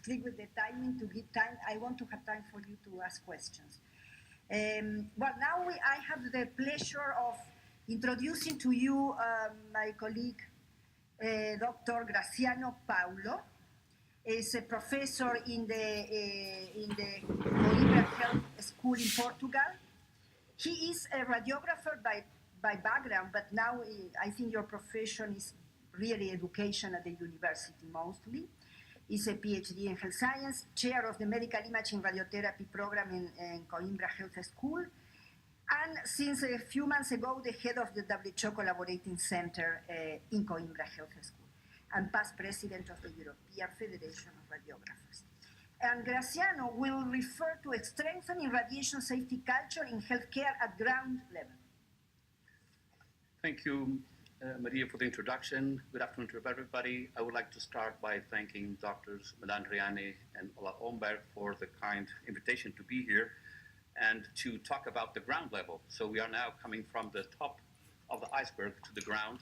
strict with the timing to give time. I want to have time for you to ask questions. Well, now I have the pleasure of introducing to you my colleague, Dr. Graciano Paulo. Is a professor in the Coimbra Health School in Portugal. He is a radiographer by background, but now I think your profession is really education at the university mostly. He's a PhD in health science, chair of the medical imaging radiotherapy program in Coimbra Health School, and since a few months ago, the head of the WHO Collaborating Center in Coimbra Health School, and past president of the European Federation of Radiographers. And Graciano will refer to strengthening radiation safety culture in healthcare at ground level. Thank you, Maria, for the introduction. Good afternoon to everybody. I would like to start by thanking Drs. Melandriani and Ola Omberg for the kind invitation to be here and to talk about the ground level. So we are now coming from the top of the iceberg to the ground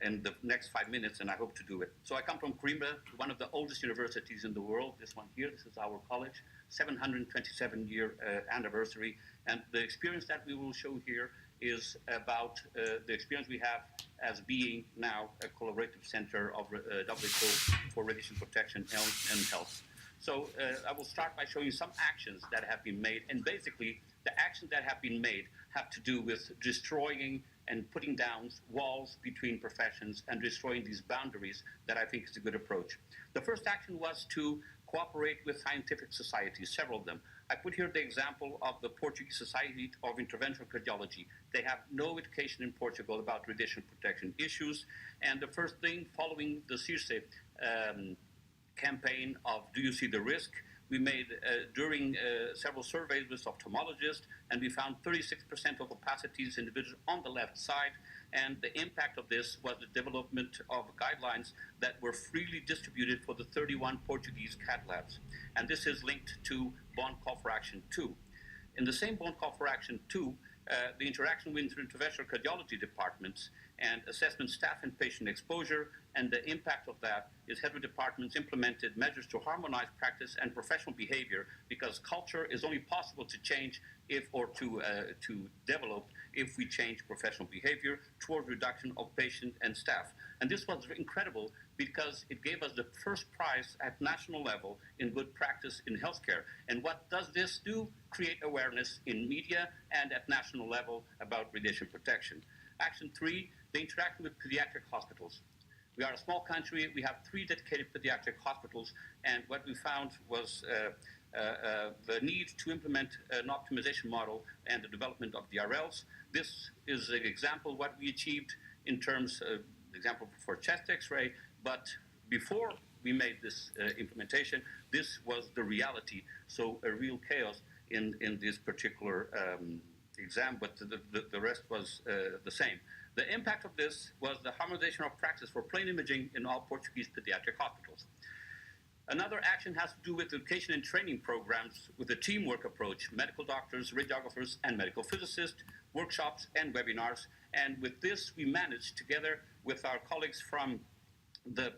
in the next 5 minutes, and I hope to do it. So I come from Coimbra, one of the oldest universities in the world. This one here, this is our college, 727-year anniversary. And the experience that we will show here is about the experience we have as being now a collaborative center of WHO for radiation protection and health. So I will start by showing some actions that have been made, and basically the actions that have been made have to do with destroying and putting down walls between professions and destroying these boundaries that I think is a good approach. The first action was to cooperate with scientific societies, several of them. I put here the example of the Portuguese Society of Interventional Cardiology. They have no education in Portugal about radiation protection issues, and the first thing following the CIRSE campaign of Do You See the Risk? We made during several surveys with ophthalmologists, and we found 36% of opacities individuals on the left side, and the impact of this was the development of guidelines that were freely distributed for the 31 Portuguese cath labs. And this is linked to Bond Call for Action 2. In the same Bond Call for Action 2, the interaction with interventional cardiology departments and assessment staff and patient exposure, and the impact of that is head of departments implemented measures to harmonize practice and professional behavior, because culture is only possible to change to develop if we change professional behavior towards reduction of patient and staff. And this was incredible because it gave us the first prize at national level in good practice in healthcare. And what does this do? Create awareness in media and at national level about radiation protection. Action 3, the interaction with pediatric hospitals. We are a small country. We have 3 dedicated pediatric hospitals, and what we found was the need to implement an optimization model and the development of DRLs. This is an example of what we achieved in terms of example for chest X-ray, but before we made this implementation, this was the reality. So a real chaos in this particular exam, but the rest was the same. The impact of this was the harmonization of practice for plain imaging in all Portuguese pediatric hospitals. Another action has to do with education and training programs with a teamwork approach, medical doctors, radiographers, and medical physicists, workshops and webinars. And with this, we managed, together with our colleagues from the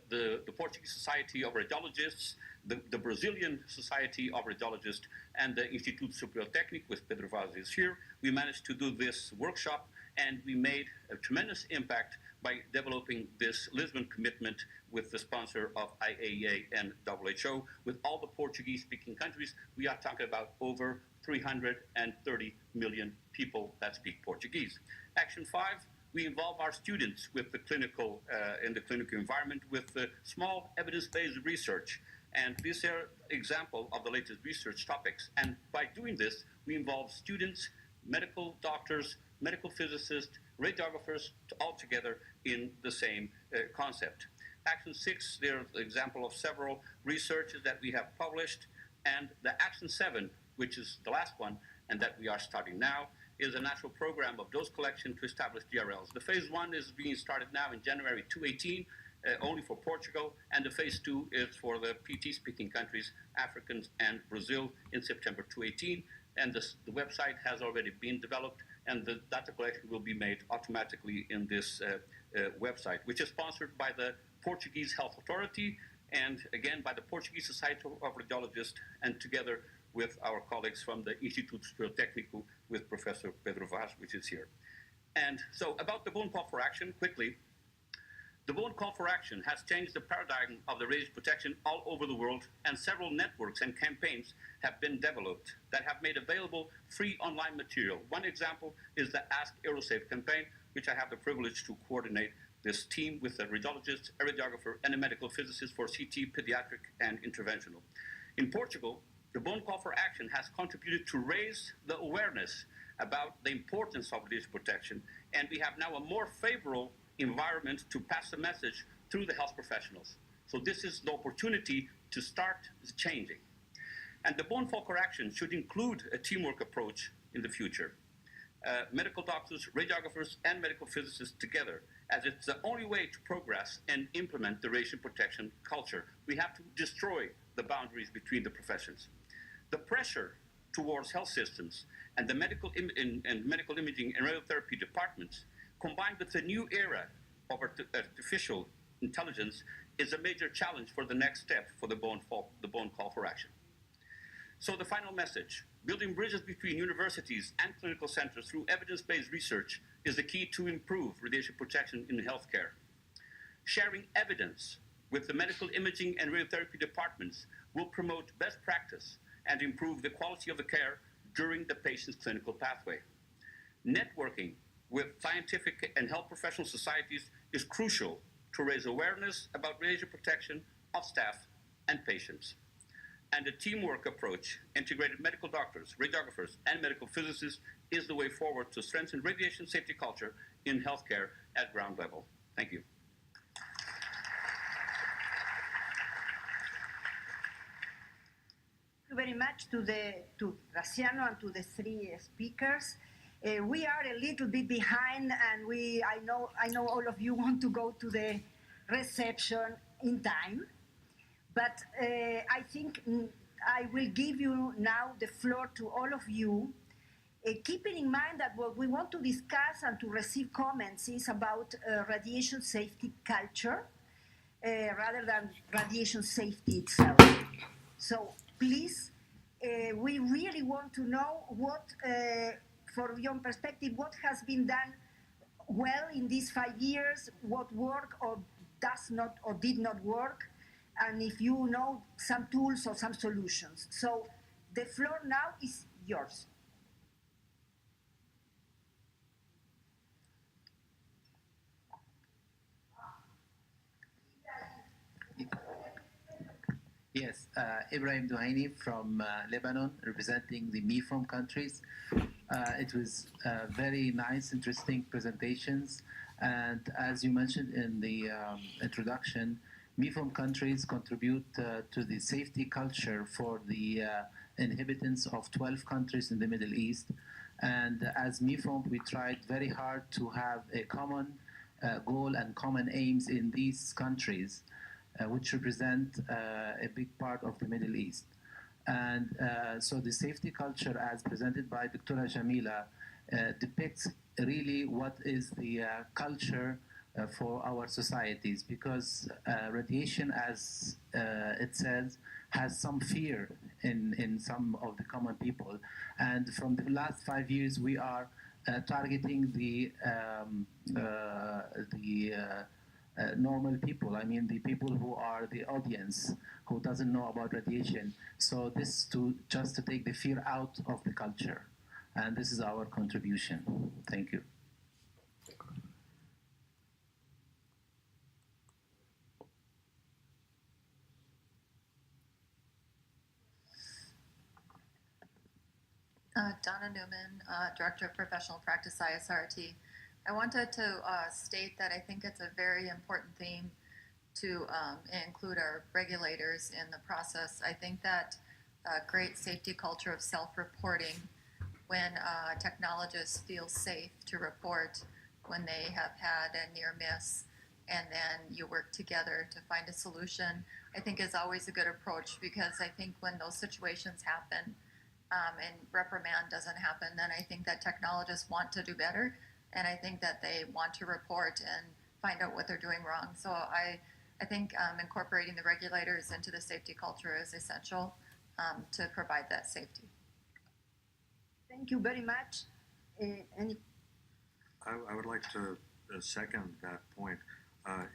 Portuguese Society of Radiologists, the Brazilian Society of Radiologists, and the Instituto Superior Técnico, with Pedro Vaz is here, we managed to do this workshop, and we made a tremendous impact by developing this Lisbon commitment with the sponsor of IAEA and WHO. With all the Portuguese-speaking countries, we are talking about over 330 million people that speak Portuguese. Action 5, we involve our students with the clinical, in the clinical environment with small evidence-based research. And these are examples of the latest research topics. And by doing this, we involve students, medical doctors, medical physicists, radiographers, all together in the same concept. Action 6, there's an example of several researches that we have published. And the Action 7, which is the last one, and that we are starting now, is a national program of dose collection to establish DRLs. The phase 1 is being started now in January 2018, only for Portugal, and the phase 2 is for the PT-speaking countries, Africans and Brazil, in September 2018. And the website has already been developed, and the data collection will be made automatically in this website, which is sponsored by the Portuguese Health Authority and again by the Portuguese Society of Radiologists, and together with our colleagues from the Instituto Superior Técnico with Professor Pedro Vaz, which is here. And so about the bone call for action, quickly. The bone call for action has changed the paradigm of the radiation protection all over the world, and several networks and campaigns have been developed that have made available free online material. One example is the Ask Aerosafe campaign, which I have the privilege to coordinate this team with a radiologist, a radiographer, and a medical physicist for CT, pediatric, and interventional. In Portugal, the bone call for action has contributed to raise the awareness about the importance of radiation protection, and we have now a more favorable environment to pass the message through the health professionals. So this is the opportunity to start changing. And the bone call for action should include a teamwork approach in the future. Medical doctors, radiographers, and medical physicists together, as it's the only way to progress and implement the radiation protection culture. We have to destroy the boundaries between the professions. The pressure towards health systems and the medical imaging and radiotherapy departments, combined with the new era of artificial intelligence, is a major challenge for the next step for the bone call for action. So the final message: building bridges between universities and clinical centers through evidence-based research is the key to improve radiation protection in healthcare. Sharing evidence with the medical imaging and radiotherapy departments will promote best practice and improve the quality of the care during the patient's clinical pathway. Networking with scientific and health professional societies is crucial to raise awareness about radiation protection of staff and patients. And a teamwork approach, integrated medical doctors, radiographers, and medical physicists is the way forward to strengthen radiation safety culture in healthcare at ground level. Thank you. Thank you very much to Graciano and to the three speakers. We are a little bit behind, and I know all of you want to go to the reception in time, but I think I will give you now the floor to all of you, keeping in mind that what we want to discuss and to receive comments is about radiation safety culture rather than radiation safety itself. So please, we really want to know what, from your perspective, what has been done well in these 5 years, what worked or does not or did not work, and if you know some tools or some solutions. So the floor now is yours. Yes, Ibrahim Duhaini from Lebanon, representing the MIFOM countries. It was very nice, interesting presentations. And as you mentioned in the introduction, MIFOM countries contribute to the safety culture for the inhabitants of 12 countries in the Middle East. And as MIFOM, we tried very hard to have a common goal and common aims in these countries, which represent a big part of the Middle East. And so the safety culture, as presented by Dr. Jamila, depicts really what is the culture for our societies, because radiation, as it says, has some fear in some of the common people. And from the last 5 years, we are targeting the normal people. I mean, the people who are the audience, who doesn't know about radiation. So this just to take the fear out of the culture. And this is our contribution. Thank you. Donna Newman, Director of Professional Practice, ISRT. I wanted to state that I think it's a very important theme to include our regulators in the process. I think that a great safety culture of self-reporting, when technologists feel safe to report when they have had a near miss, and then you work together to find a solution, I think is always a good approach, because I think when those situations happen and reprimand doesn't happen, then I think that technologists want to do better, and I think that they want to report and find out what they're doing wrong. So I I think incorporating the regulators into the safety culture is essential to provide that safety. Thank you very much. Any I would like to second that point.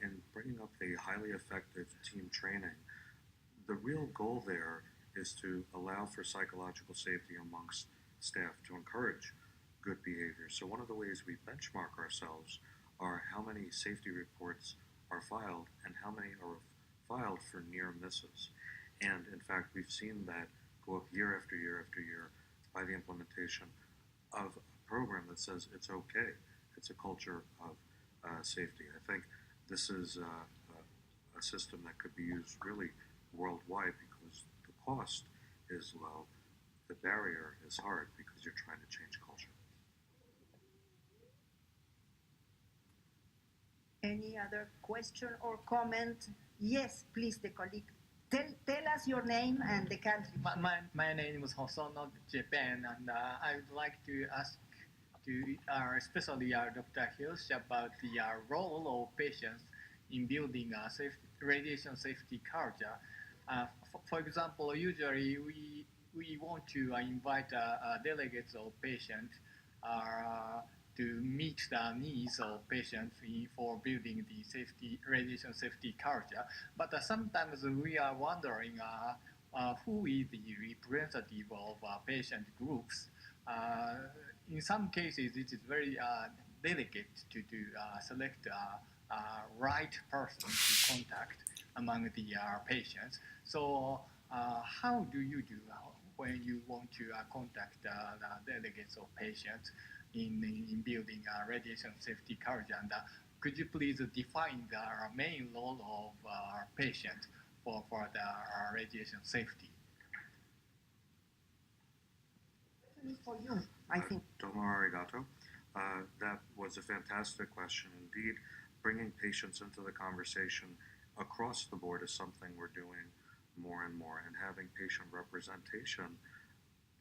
In bringing up the highly effective team training, the real goal there is to allow for psychological safety amongst staff, to encourage good behavior. So one of the ways we benchmark ourselves are how many safety reports are filed and how many are filed for near misses. And in fact, we've seen that go up year after year after year by the implementation of a program that says it's okay. It's a culture of safety. I think this is a system that could be used really worldwide because the cost is low, the barrier is hard because you're trying to change culture. Any other question or comment? Yes, please, the colleague. Tell us your name and the country. My name is Hosono, Japan, and I would like to ask to especially Dr. Hirsch about the role of patients in building a radiation safety culture. For example, usually we want to invite delegates of patients to meet the needs of patients for building the radiation safety culture. But sometimes we are wondering who is the representative of patient groups. In some cases, it is very delicate to select right person to contact among the patients. So how do you do when you want to contact the delegates of patients in building a radiation safety culture? And could you please define the main role of patient for the radiation safety? For you, I think. Domo arigato. That was a fantastic question indeed. Bringing patients into the conversation across the board is something we're doing more and more, and having patient representation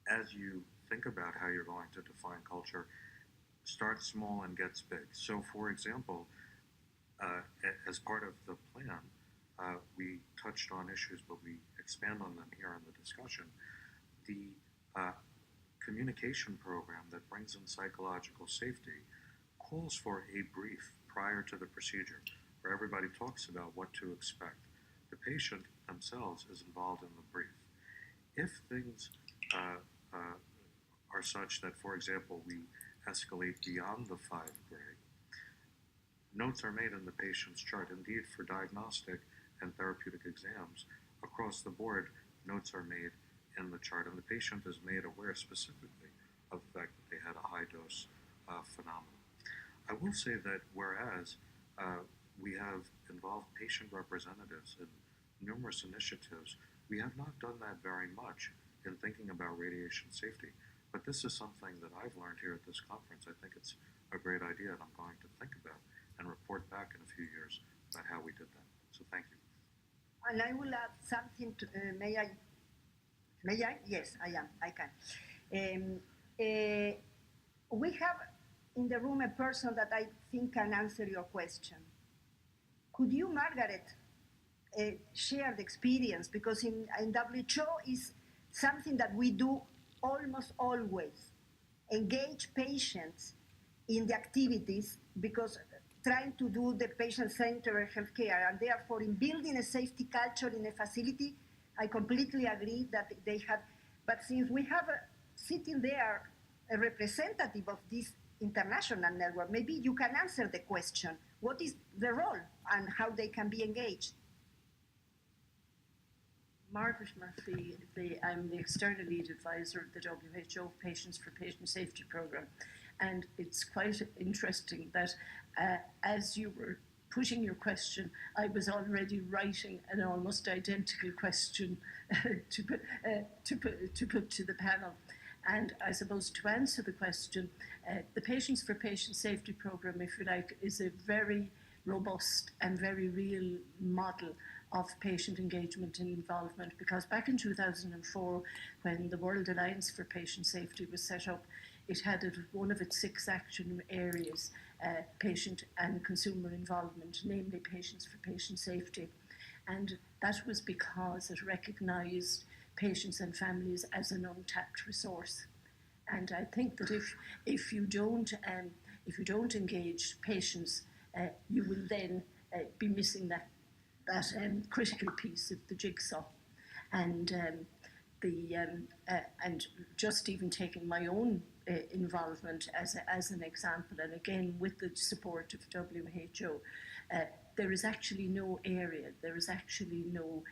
as you think about how you're going to define culture starts small and gets big. So for example, as part of the plan, we touched on issues, but we expand on them here in the discussion. The communication program that brings in psychological safety calls for a brief prior to the procedure where everybody talks about what to expect. The patient themselves is involved in the brief. If things are such that, for example, we escalate beyond the 5 gray, notes are made in the patient's chart. Indeed, for diagnostic and therapeutic exams, across the board, notes are made in the chart, and the patient is made aware specifically of the fact that they had a high dose phenomenon. I will say that whereas we have involved patient representatives in numerous initiatives, we have not done that very much in thinking about radiation safety. But this is something that I've learned here at this conference. I think it's a great idea, and I'm going to think about and report back in a few years about how we did that. So thank you. And I will add something to, may I? May I? Yes, I am. I can. We have in the room a person that I think can answer your question. Could you, Margaret, share the experience? Because in WHO is something that we do almost always, engage patients in the activities, because trying to do the patient-centered healthcare, and therefore in building a safety culture in a facility, I completely agree that they have, but since we have sitting there a representative of this international network, maybe you can answer the question, what is the role and how they can be engaged? Margaret Murphy, I'm the external lead advisor of the WHO Patients for Patient Safety Programme, and it's quite interesting that as you were putting your question, I was already writing an almost identical question to put to the panel. And I suppose to answer the question, the Patients for Patient Safety Programme, if you like, is a very robust and very real model of patient engagement and involvement, because back in 2004, when the World Alliance for Patient Safety was set up, it had one of its 6 action areas patient and consumer involvement, namely patients for patient safety. And that was because it recognised patients and families as an untapped resource. And I think that if you don't engage patients, you will then be missing that critical piece of the jigsaw. And and just even taking my own involvement as an example, and again with the support of WHO, there is actually no area, there is actually no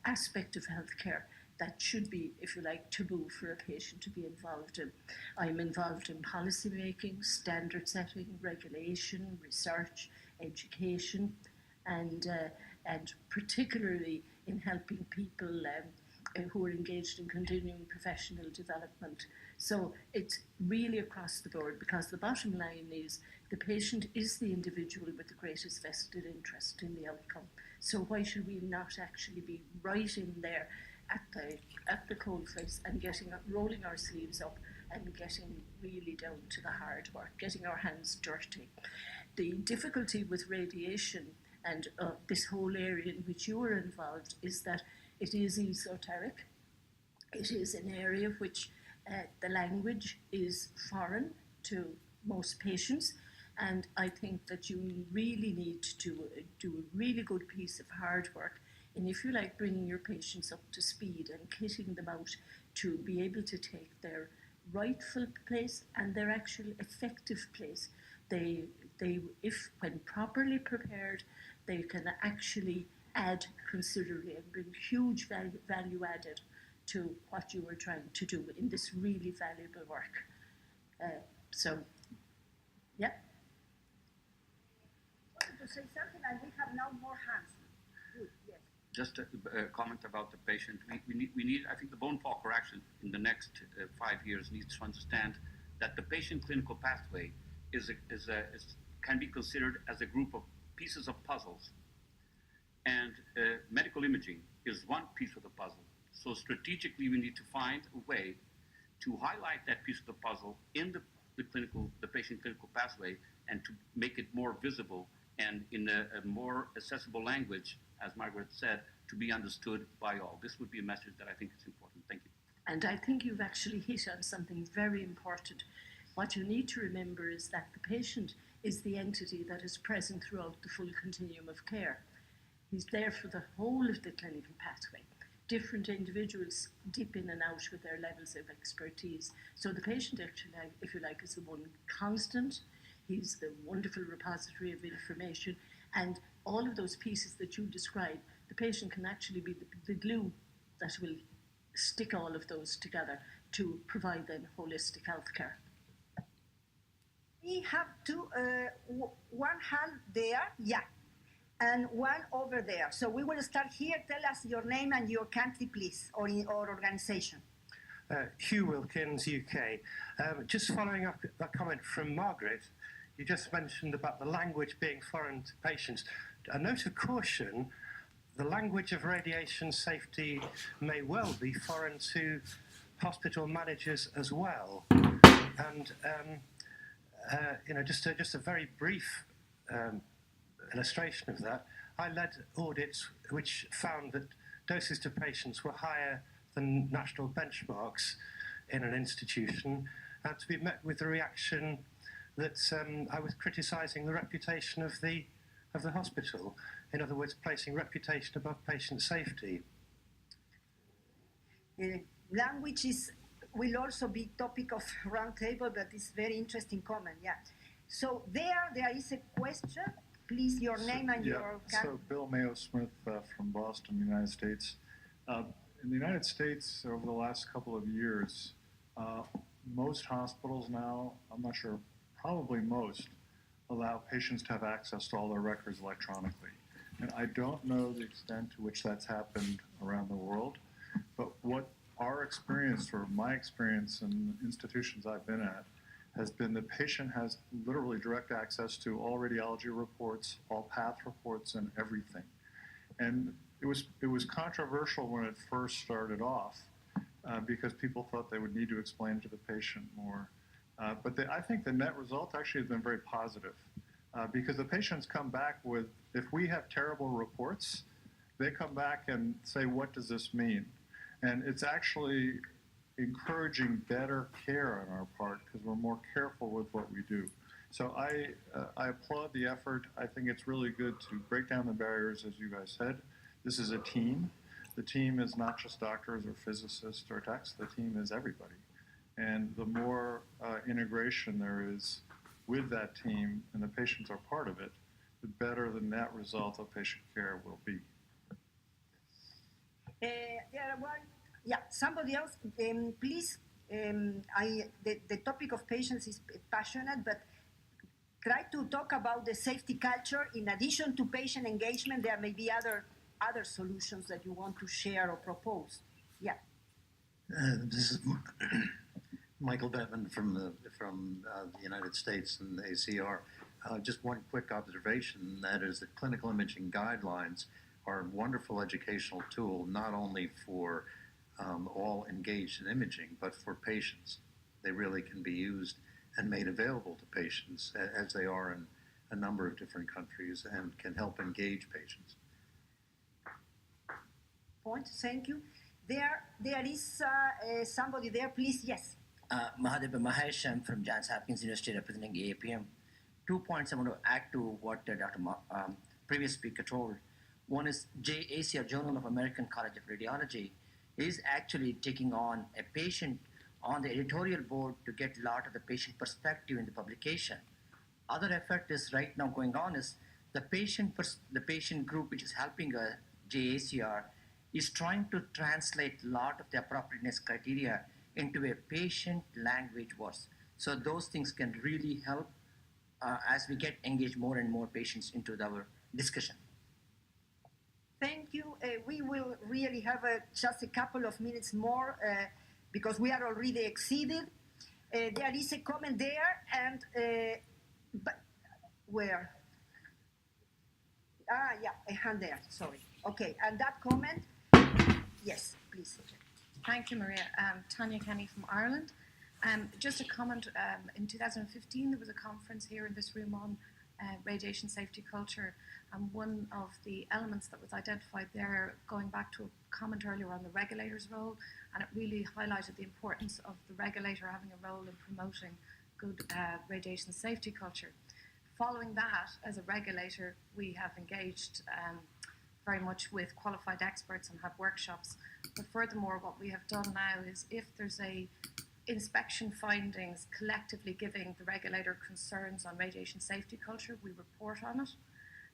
aspect of healthcare that should be, if you like, taboo for a patient to be involved in. I'm involved in policy making, standard setting, regulation, research, education, and particularly in helping people who are engaged in continuing professional development. So it's really across the board, because the bottom line is the patient is the individual with the greatest vested interest in the outcome. So why should we not actually be right in there at the coalface and rolling our sleeves up and getting really down to the hard work, getting our hands dirty. The difficulty with radiation and this whole area in which you are involved is that it is esoteric. It is an area which the language is foreign to most patients, and I think that you really need to do a really good piece of hard work in, if you like, bringing your patients up to speed and kitting them out to be able to take their rightful place and their actual effective place. They if when properly prepared, they can actually add considerably and bring huge value added to what you are trying to do in this really valuable work. So, yeah. I wanted to say something, and we have now more hands. Good, yes. Just a comment about the patient. We need, I think the bone fall correction in the next 5 years needs to understand that the patient clinical pathway can be considered as a group of pieces of puzzles. And medical imaging is one piece of the puzzle. So strategically, we need to find a way to highlight that piece of the puzzle in the patient clinical pathway, and to make it more visible and in a more accessible language, as Margaret said, to be understood by all. This would be a message that I think is important. Thank you. And I think you've actually hit on something very important. What you need to remember is that the patient is the entity that is present throughout the full continuum of care. He's there for the whole of the clinical pathway. Different individuals dip in and out with their levels of expertise. So the patient actually, if you like, is the one constant. He's the wonderful repository of information, and all of those pieces that you described, the patient can actually be the glue that will stick all of those together to provide then holistic healthcare. We have one hand there, yeah, and one over there. So we will start here. Tell us your name and your country, please, or organization. Hugh Wilkins, UK. Just following up that comment from Margaret, you just mentioned about the language being foreign to patients. A note of caution, the language of radiation safety may well be foreign to hospital managers as well. And just a very brief illustration of that. I led audits which found that doses to patients were higher than national benchmarks in an institution, and to be met with the reaction that I was criticising the reputation of the hospital. In other words, placing reputation above patient safety. Language will also be topic of roundtable, but it's very interesting comment. Yeah. So there is a question. Please, your name and your country. So Bill Mayo Smith from Boston, United States. In the United States, over the last couple of years, most hospitals now, I'm not sure, probably most, allow patients to have access to all their records electronically. And I don't know the extent to which that's happened around the world, but what our experience, or my experience in institutions I've been at, has been the patient has literally direct access to all radiology reports, all path reports, and everything. And it was controversial when it first started off because people thought they would need to explain it to the patient more. But I think the net result actually has been very positive. because the patients come back with, if we have terrible reports, they come back and say, what does this mean? And it's actually encouraging better care on our part because we're more careful with what we do. So I applaud the effort. I think it's really good to break down the barriers, as you guys said. This is a team. The team is not just doctors or physicists or techs. The team is everybody. And the more integration there is with that team and the patients are part of it, the better the net result of patient care will be. Somebody else, please. The topic of patients is passionate, but try to talk about the safety culture. In addition to patient engagement, there may be other solutions that you want to share or propose. Yeah. This is Michael Bettman from the United States and the ACR. Just one quick observation, that is that clinical imaging guidelines are a wonderful educational tool, not only for all engaged in imaging, but for patients. They really can be used and made available to patients, as they are in a number of different countries, and can help engage patients. Point, thank you. There is somebody there, please, yes. Mahadeva Mahesh, I'm from Johns Hopkins University representing AAPM. 2 points I want to add to what Dr. Previous speaker told. One is JACR, Journal of American College of Radiology, is actually taking on a patient on the editorial board to get a lot of the patient perspective in the publication. Other effort is right now going on is the patient group which is helping JACR is trying to translate a lot of the appropriateness criteria into a patient language words. So those things can really help as we get engaged more and more patients into our discussion. Thank you. We will really have just a couple of minutes more because we are already exceeded. There is a comment there, and but where? Yeah, a hand there. Sorry. Okay, and that comment. Yes, please. Thank you, Maria. Tanya Kenny from Ireland. Just a comment, in 2015 there was a conference here in this room on radiation safety culture, and one of the elements that was identified there, going back to a comment earlier on the regulator's role, and it really highlighted the importance of the regulator having a role in promoting good radiation safety culture. Following that, as a regulator, we have engaged very much with qualified experts and have workshops. But furthermore, what we have done now is if there's a inspection findings collectively giving the regulator concerns on radiation safety culture, we report on it.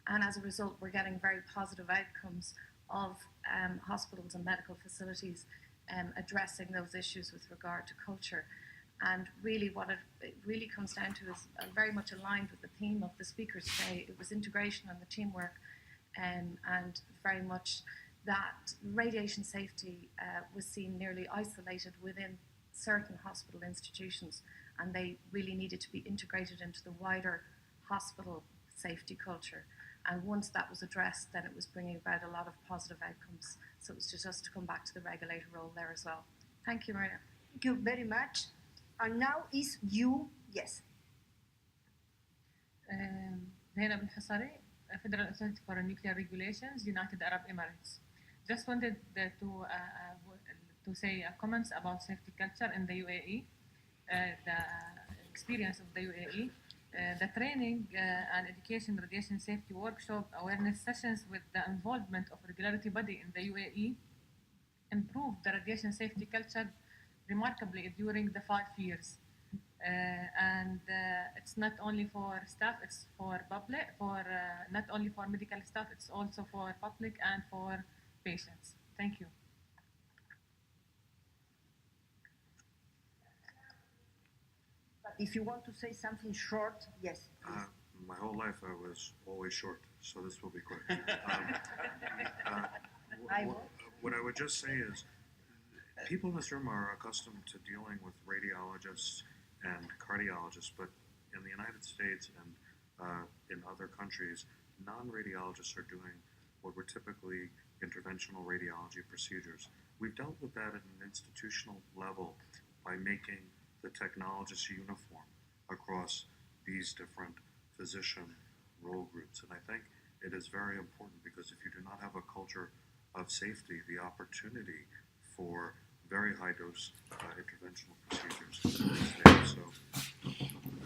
And as a result, we're getting very positive outcomes of hospitals and medical facilities addressing those issues with regard to culture. And really what it really comes down to is very much aligned with the theme of the speakers today. It was integration and the teamwork, and very much that radiation safety was seen nearly isolated within certain hospital institutions, and they really needed to be integrated into the wider hospital safety culture. And once that was addressed, then it was bringing about a lot of positive outcomes. So it was just to come back to the regulator role there as well. Thank you, Maria. Thank you very much. And now is you, yes. Zainab Al-Hasari, Federal Authority for Nuclear Regulations, United Arab Emirates. Just wanted to say comments about safety culture in the UAE, the experience of the UAE, the training and education radiation safety workshop awareness sessions with the involvement of regulatory body in the UAE improved the radiation safety culture remarkably during the 5 years. And it's not only for staff, it's for public, not only for medical staff, it's also for public and for patients. Thank you. But if you want to say something short, yes, please. My whole life I was always short, so this will be quick. What I would just say is, people in this room are accustomed to dealing with radiologists and cardiologists, but in the United States and in other countries, non-radiologists are doing what were typically interventional radiology procedures. We've dealt with that at an institutional level by making the technologists uniform across these different physician role groups. And I think it is very important because if you do not have a culture of safety, the opportunity for very high dose interventional procedures is there. So the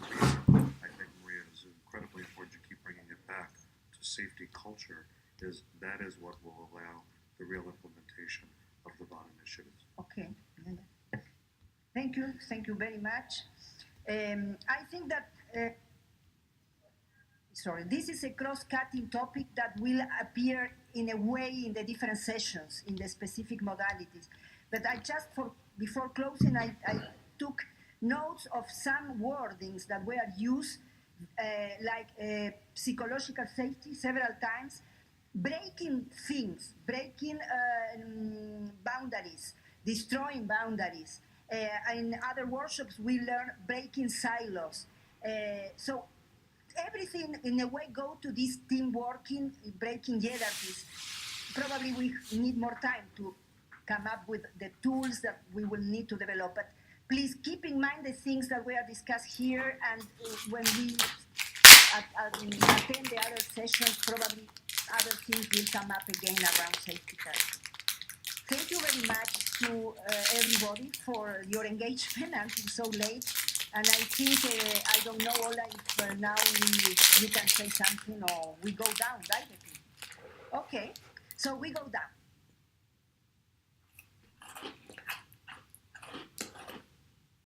reason I think, Maria, is incredibly important to keep bringing it back to safety culture is that is what will allow the real implementation of the bond initiatives. Okay. Thank you very much. I think that this is a cross-cutting topic that will appear in a way in the different sessions, in the specific modalities. But I just, before closing, I took notes of some wordings that were used, like psychological safety several times, breaking things, breaking boundaries, destroying boundaries. In other workshops, we learn breaking silos. So everything, in a way, go to this team working, breaking hierarchies. Probably we need more time to come up with the tools that we will need to develop. But please keep in mind the things that we are discussed here, and when we attend the other sessions, probably other things will come up again around safety culture. Thank you very much to everybody for your engagement until so late. And I think, I don't know, Ola, if now you can say something or we go down directly. Okay, so we go down.